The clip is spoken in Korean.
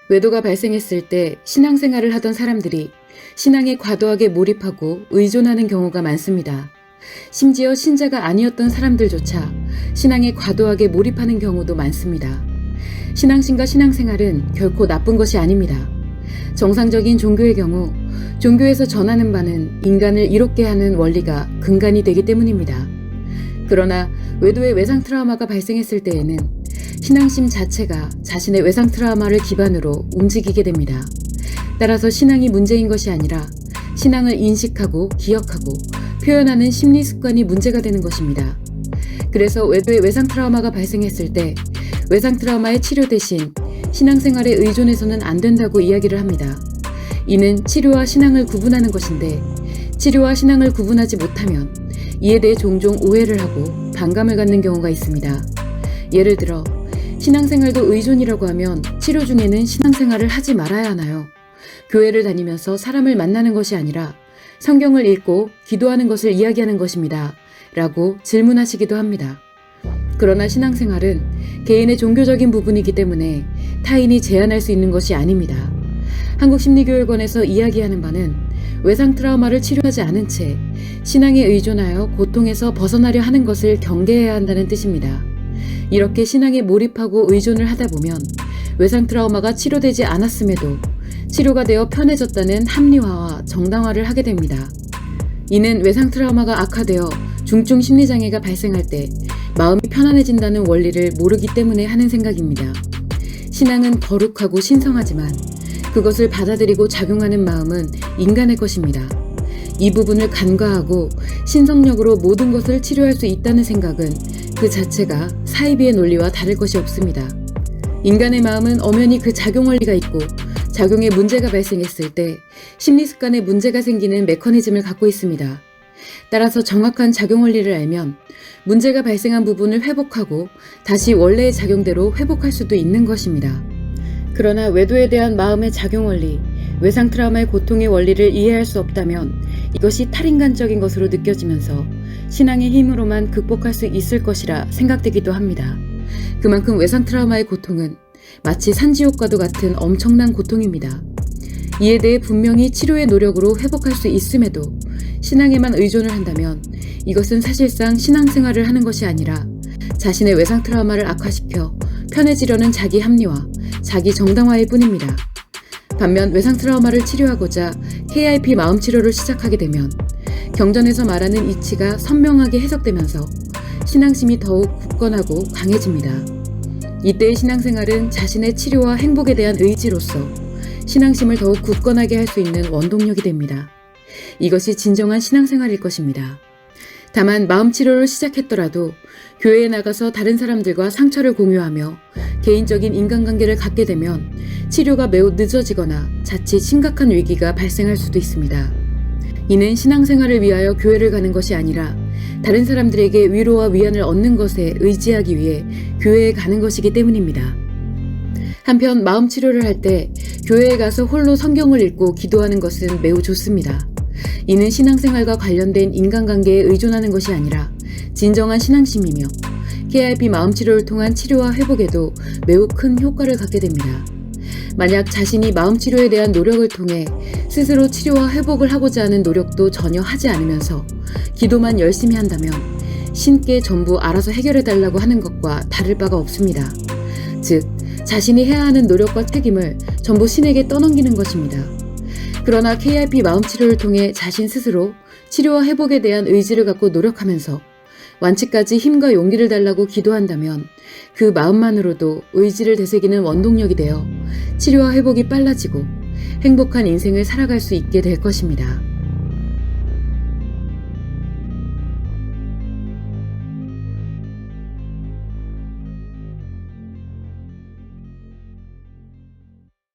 외도가 발생했을 때 신앙생활을 하던 사람들이 신앙에 과도하게 몰입하고 의존하는 경우가 많습니다. 심지어 신자가 아니었던 사람들조차 신앙에 과도하게 몰입하는 경우도 많습니다. 신앙심과 신앙생활은 결코 나쁜 것이 아닙니다. 정상적인 종교의 경우 종교에서 전하는 바는 인간을 이롭게 하는 원리가 근간이 되기 때문입니다. 그러나 외도의 외상 트라우마가 발생했을 때에는 신앙심 자체가 자신의 외상 트라우마를 기반으로 움직이게 됩니다. 따라서 신앙이 문제인 것이 아니라 신앙을 인식하고 기억하고 표현하는 심리 습관이 문제가 되는 것입니다. 그래서 외도의 외상 트라우마가 발생했을 때 외상 트라우마의 치료 대신 신앙생활에 의존해서는 안 된다고 이야기를 합니다. 이는 치료와 신앙을 구분하는 것인데 치료와 신앙을 구분하지 못하면 이에 대해 종종 오해를 하고 반감을 갖는 경우가 있습니다. 예를 들어 신앙생활도 의존이라고 하면 치료 중에는 신앙생활을 하지 말아야 하나요? 교회를 다니면서 사람을 만나는 것이 아니라 성경을 읽고 기도하는 것을 이야기하는 것입니다. 라고 질문하시기도 합니다. 그러나 신앙생활은 개인의 종교적인 부분이기 때문에 타인이 제한할 수 있는 것이 아닙니다. 한국심리교육원에서 이야기하는 바는 외상 트라우마를 치료하지 않은 채 신앙에 의존하여 고통에서 벗어나려 하는 것을 경계해야 한다는 뜻입니다. 이렇게 신앙에 몰입하고 의존을 하다 보면 외상 트라우마가 치료되지 않았음에도 치료가 되어 편해졌다는 합리화와 정당화를 하게 됩니다. 이는 외상 트라우마가 악화되어 중증 심리장애가 발생할 때 마음이 편안해진다는 원리를 모르기 때문에 하는 생각입니다. 신앙은 거룩하고 신성하지만 그것을 받아들이고 작용하는 마음은 인간의 것입니다. 이 부분을 간과하고 신성력으로 모든 것을 치료할 수 있다는 생각은 그 자체가 사이비의 논리와 다를 것이 없습니다. 인간의 마음은 엄연히 그 작용 원리가 있고 작용에 문제가 발생했을 때 심리 습관에 문제가 생기는 메커니즘을 갖고 있습니다. 따라서 정확한 작용 원리를 알면 문제가 발생한 부분을 회복하고 다시 원래의 작용대로 회복할 수도 있는 것입니다. 그러나 외도에 대한 마음의 작용 원리, 외상 트라우마의 고통의 원리를 이해할 수 없다면 이것이 탈인간적인 것으로 느껴지면서 신앙의 힘으로만 극복할 수 있을 것이라 생각되기도 합니다. 그만큼 외상 트라우마의 고통은 마치 산지옥과도 같은 엄청난 고통입니다. 이에 대해 분명히 치료의 노력으로 회복할 수 있음에도 신앙에만 의존을 한다면 이것은 사실상 신앙생활을 하는 것이 아니라 자신의 외상 트라우마를 악화시켜 편해지려는 자기 합리화, 자기 정당화일 뿐입니다. 반면 외상 트라우마를 치료하고자 KRP 마음치료를 시작하게 되면 경전에서 말하는 이치가 선명하게 해석되면서 신앙심이 더욱 굳건하고 강해집니다. 이때의 신앙생활은 자신의 치료와 행복에 대한 의지로서 신앙심을 더욱 굳건하게 할 수 있는 원동력이 됩니다. 이것이 진정한 신앙생활일 것입니다. 다만 마음치료를 시작했더라도 교회에 나가서 다른 사람들과 상처를 공유하며 개인적인 인간관계를 갖게 되면 치료가 매우 늦어지거나 자칫 심각한 위기가 발생할 수도 있습니다. 이는 신앙생활을 위하여 교회를 가는 것이 아니라 다른 사람들에게 위로와 위안을 얻는 것에 의지하기 위해 교회에 가는 것이기 때문입니다. 한편 마음치료를 할 때 교회에 가서 홀로 성경을 읽고 기도하는 것은 매우 좋습니다. 이는 신앙생활과 관련된 인간관계에 의존하는 것이 아니라 진정한 신앙심이며 KRP 마음치료를 통한 치료와 회복에도 매우 큰 효과를 갖게 됩니다. 만약 자신이 마음치료에 대한 노력을 통해 스스로 치료와 회복을 하고자 하는 노력도 전혀 하지 않으면서 기도만 열심히 한다면 신께 전부 알아서 해결해달라고 하는 것과 다를 바가 없습니다. 즉, 자신이 해야 하는 노력과 책임을 전부 신에게 떠넘기는 것입니다. 그러나 KRP 마음치료를 통해 자신 스스로 치료와 회복에 대한 의지를 갖고 노력하면서 완치까지 힘과 용기를 달라고 기도한다면 그 마음만으로도 의지를 되새기는 원동력이 되어 치료와 회복이 빨라지고 행복한 인생을 살아갈 수 있게 될 것입니다.